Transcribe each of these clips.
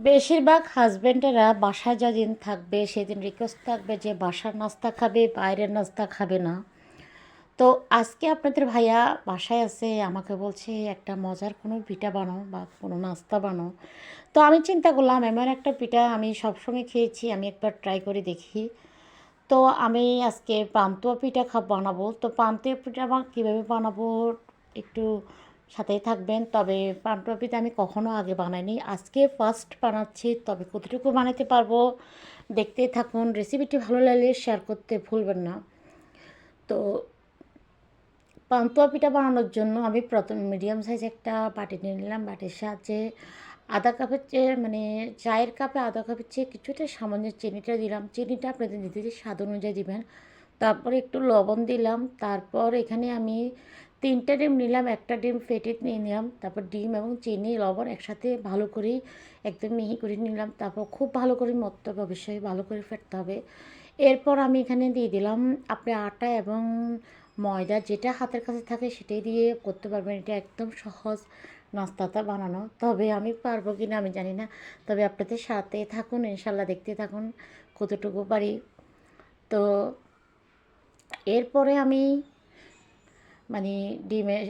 বেশিরভাগ হাজবেন্ডেরা বাসায় যেদিন থাকবে সেদিন রিকোয়েস্ট থাকবে যে বাসার নাস্তা খাবে, বাইরের নাস্তা খাবে না। তো আজকে আপনাদের ভাইয়া বাসায় আছে, আমাকে বলছে একটা মজার কোনো পিঠা বানাও বা কোনো নাস্তা বানাও। তো আমি চিন্তা করলাম এমন একটা পিঠা আমি সবসময় খেয়েছি, আমি একবার ট্রাই করে দেখি। তো আমি আজকে পান্তুয়া পিঠা বানাবো। তো পান্তুয়া পিঠা কীভাবে বানাবো একটু সাথেই থাকবেন। তবে পান্তুয়া পিঠা আমি কখনো আগে বানাইনি, আজকে ফার্স্ট বানাচ্ছি। তবে কতটুকু বানাতে পারবো দেখতেই থাকুন। রেসিপিটি ভালো লাগলে শেয়ার করতে ভুলবেন না। তো পান্তুয়া পিঠা বানানোর জন্য আমি প্রথমে মিডিয়াম সাইজ একটা বাটি নিয়ে নিলাম। বাটির সাহায্যে আধা কাপের চেয়ে চায়ের কাপে আধা কাপের চেয়ে কিছুটা সামান্য চিনিটা দিলাম। চিনিটা আপনাদের দিতে স্বাদ অনুযায়ী দিবেন। তারপরে একটু লবণ দিলাম। তারপর এখানে আমি 3টা ডিম নিলাম, একটা ডিম ফেটে নিয়ে নিলাম। তারপর ডিম এবং চিনি লবণ একসাথে ভালো করে একদম মিহি করে নিলাম। তারপর খুব ভালো করে মথতে হবে, অবশ্যই ভালো করে ফেটতে হবে। এরপর আমি এখানে দিয়ে দিলাম আপনি আটা এবং ময়দা, যেটা হাতের কাছে থাকে সেটাই দিয়ে করতে পারবেন। এটা একদম সহজ নাস্তাটা বানানো। তবে আমি পারবো কি না আমি জানি না। তবে আপনাদের সাথে থাকুন, ইনশাল্লাহ দেখতে থাকুন কতটুকু পারি। তো এরপরে আমি মানে ডিমের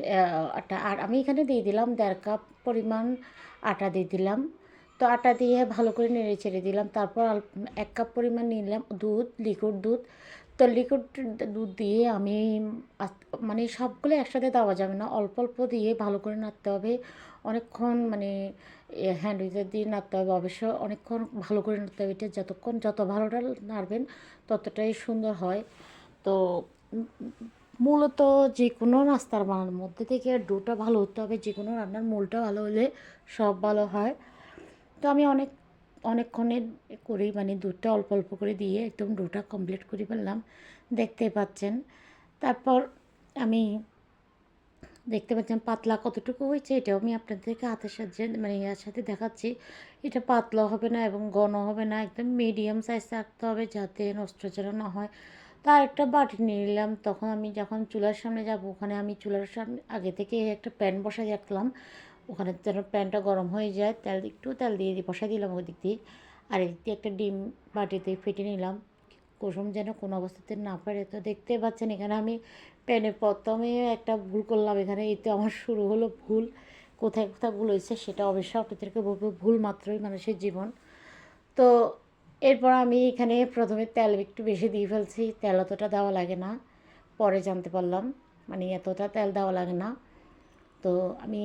আটা, আর আমি এখানে দিয়ে দিলাম 1.5 কাপ পরিমাণ আটা দিয়ে দিলাম। তো আটা দিয়ে ভালো করে নেড়ে চেড়ে দিলাম। তারপর 1 কাপ পরিমাণ নিলাম দুধ, লিকুইড দুধ। তো লিকুইড দুধ দিয়ে আমি মানে সবগুলো একসাথে দেওয়া যাবে না, অল্প অল্প দিয়ে ভালো করে নাড়তে হবে অনেকক্ষণ। হ্যান্ড উইচার দিয়ে নাড়তে হবে, অবশ্য অনেকক্ষণ ভালো করে নাড়তে হবে। এটা যত ভালোটা নাড়বেন ততটাই সুন্দর হয়। তো মূলত যে কোনো নাস্তার বানানোর মধ্যে থেকে ডোটা ভালো হতে হবে, যে কোনো রান্নার মূলটা ভালো হলে সব ভালো হয়। তো আমি অনেকক্ষণে করেই দুধটা অল্প অল্প করে দিয়ে একদম ডোটা কমপ্লিট করে ফেললাম, দেখতে পাচ্ছেন। তারপর আমি দেখতে পাচ্ছেন পাতলা কতটুকু হয়েছে, এটাও আমি আপনাদেরকে হাতের সাহায্যে ইয়ার সাথে দেখাচ্ছি। এটা পাতলা হবে না এবং ঘন হবে না, একদম মিডিয়াম সাইজ রাখতে হবে যাতে নষ্ট যেন না হয়। তার একটা বাটি নিয়ে নিলাম। তখন আমি যখন চুলার সামনে যাব, ওখানে আমি চুলার সামনে আগে থেকে একটা প্যান বসাই রাখলাম, ওখানে যেন প্যানটা গরম হয়ে যায়। একটু তেল দিয়ে বসাই দিলাম ওই দিক দিয়ে। আর এদিক দিয়ে একটা ডিম বাটিতে ফেটে নিলাম, কুসুম যেন কোনো অবস্থাতে না পারে। তো দেখতে পাচ্ছেন এখানে আমি প্যানে প্রথমে একটা ভুল করলাম, এখানে এতে আমার শুরু হলো ভুল। কোথায় কোথায় ভুল হয়েছে সেটা অবশ্য আপনাদেরকে বলবো, ভুল মাত্রই মানুষের জীবন। তো এরপর আমি এখানে প্রথমে তেল একটু বেশি দিয়ে ফেলছি, তেল অতটা দেওয়া লাগে না, পরে জানতে পারলাম এতটা তেল দেওয়া লাগে না। তো আমি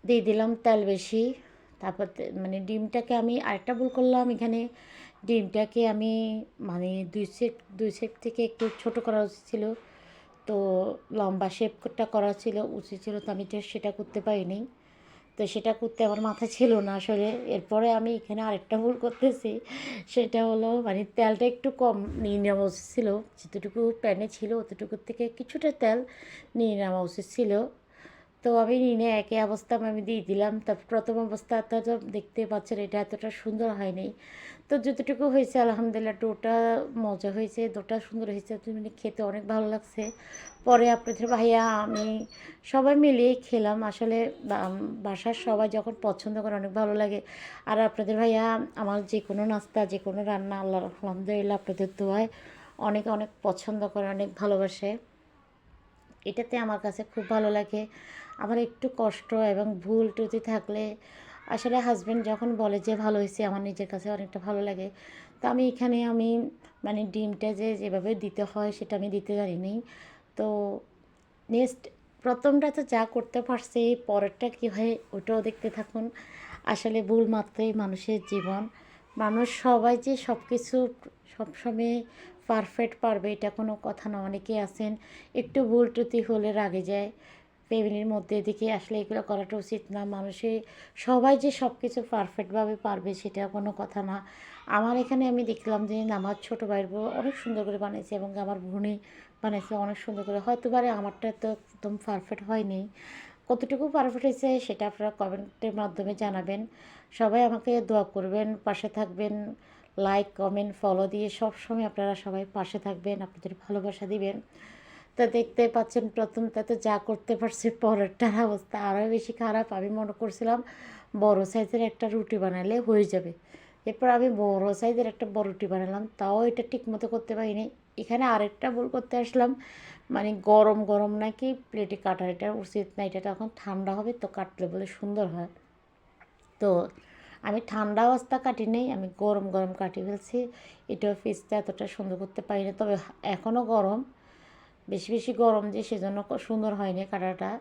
দিয়ে দিলাম তেল বেশি। তারপর ডিমটাকে আমি আরেকটা ভুল করলাম, এখানে ডিমটাকে আমি দুই সেট থেকে একটু ছোটো করা উচিত ছিল। তো লম্বা শেপটা করা উচিত ছিল, তো আমি সেটা করতে পারিনি। তো সেটা করতে আমার মাথায় ছিল না আসলে। এরপরে আমি এখানে আরেকটা ভুল করতেছি, সেটা হলো তেলটা একটু কম নিয়ে নেওয়া উচিত ছিল। যতটুকু প্যানে ছিল অতটুকুর থেকে কিছুটা তেল নিয়ে নেওয়া উচিত ছিল। তো আমি নিয়ে একই অবস্থা আমি দিয়ে দিলাম। তারপর প্রথম অবস্থাটা তো দেখতে পাচ্ছেন এটা এতটা সুন্দর হয়নি। তো যতটুকু হয়েছে আলহামদুলিল্লাহ, ডোটা মজা হয়েছে, ডোটা সুন্দর হয়েছে, খেতে অনেক ভালো লাগছে। পরে আপনাদের ভাইয়া আমি সবাই মিলেই খেলাম আসলে। বাসার সবাই যখন পছন্দ করে অনেক ভালো লাগে। আর আপনাদের ভাইয়া আমার যে কোনো নাস্তা যে কোনো রান্না আল্লাহ আলহামদুলিল্লাহ আপনাদের দোয়ায় অনেক অনেক পছন্দ করে, অনেক ভালোবাসে। এটাতে আমার কাছে খুব ভালো লাগে। আমার একটু কষ্ট এবং ভুল ত্রুটি থাকলে আসলে হাজব্যান্ড যখন বলে যে ভালো হয়েছে, আমার নিজের কাছে অনেকটা ভালো লাগে। তো আমি এখানে ডিমটা যেভাবে দিতে হয় সেটা আমি দিতে জানিনি। তো নেক্সট প্রথমটা তো যা করতে পারছি, পরেরটা কী হয় ওটাও দেখতে থাকুন। আসলে ভুল মাত্রই মানুষের জীবন। মানুষ সবাই যে সব কিছু সবসময় পারফেক্ট পারবে এটা কোনো কথা না। অনেকেই আছেন একটু ভুল ত্রুটি হলে রাগে যায়। ফ্যামিলির মধ্যে এদিকে আসলে এগুলো করাটা উচিত না। সবাই যে সব কিছু পারফেক্টভাবে পারবে সেটা কোনো কথা না। আমার এখানে আমি দেখলাম যে আমার ছোটো ভাইয়ের বউ অনেক সুন্দর করে বানিয়েছে এবং আমার বোনই বানিয়েছে অনেক সুন্দর করে। হয়তো পারে আমারটা তো একদম পারফেক্ট হয়নি, কতটুকু পারফেক্ট হয়েছে সেটা আপনারা কমেন্টের মাধ্যমে জানাবেন। সবাই আমাকে দোয়া করবেন, পাশে থাকবেন, লাইক কমেন্ট ফলো দিয়ে সব সময় আপনারা সবাই পাশে থাকবেন, আপনাদের ভালোবাসা দিবেন। তো দেখতে পাচ্ছেন প্রথমটা তো যা করতে পারছি, পরেরটার অবস্থা আরও বেশি খারাপ। আমি মনে করছিলাম বড় সাইজের একটা রুটি বানালে হয়ে যাবে। এরপর আমি বড় সাইজের একটা বড় রুটি বানালাম, তাও এটা ঠিকমতো করতে পারিনি। এখানে আরেকটা ভুল করতে আসলাম, মানে গরম গরম নাকি প্লেটে কাটার এটা উচিত না, এটা তখন ঠান্ডা হবে তো কাটলে বলে সুন্দর হয়। তো আমি ঠান্ডা অবস্থা কাটি নেই, আমি গরম গরম কাটি ফেলছি। এটাও পিসটা এতটা সুন্দর করতে পারি না, তবে এখনও গরম, বেশি বেশি গরম যে সেজন্য সুন্দর হয়নি কাটাটা।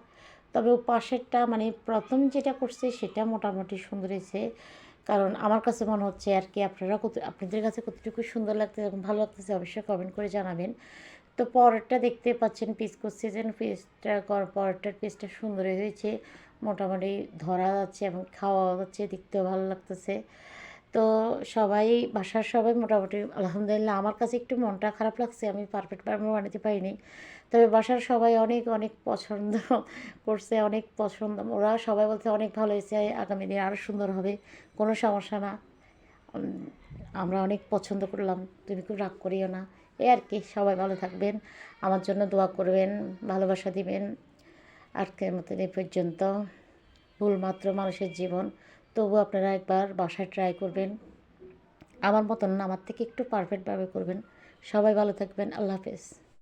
তবে ও পাশেরটা মানে প্রথম যেটা করছে সেটা মোটামুটি সুন্দর হয়েছে, কারণ আমার কাছে মনে হচ্ছে আর কি। আপনাদের কাছে কতটুকু সুন্দর লাগতেছে এবং ভালো লাগতেছে অবশ্যই কমেন্ট করে জানাবেন। তো পরেরটা দেখতে পাচ্ছেন পিস করছে, যেন পিসটা পরেরটার পিসটা সুন্দর হয়েছে, মোটামুটি ধরা যাচ্ছে এবং খাওয়া যাচ্ছে, দেখতেও ভালো লাগতেছে। তো সবাই, বাসার সবাই মোটামুটি আলহামদুলিল্লাহ, আমার কাছে একটু মনটা খারাপ লাগছে, আমি পারফেক্টভাবে বানাতে পারিনি। তবে বাসার সবাই অনেক অনেক পছন্দ করছে, অনেক পছন্দ, ওরা সবাই বলছে অনেক ভালো হয়েছে, আগামী দিন আরও সুন্দর হবে, কোনো সমস্যা না। আমরা অনেক পছন্দ করলাম, তুমি খুব রাগ করিও না। এই আর কি, সবাই ভালো থাকবেন, আমার জন্য দোয়া করবেন, ভালোবাসা দিবেন। আজকের মতন এই পর্যন্ত। ভুল মাত্র মানুষের জীবন, তবু আপনারা একবার বাসায় ট্রাই করবেন, আমার মতন না, আমার থেকে একটু পারফেক্টভাবে করবেন। সবাই ভালো থাকবেন, আল্লাহ হাফেজ।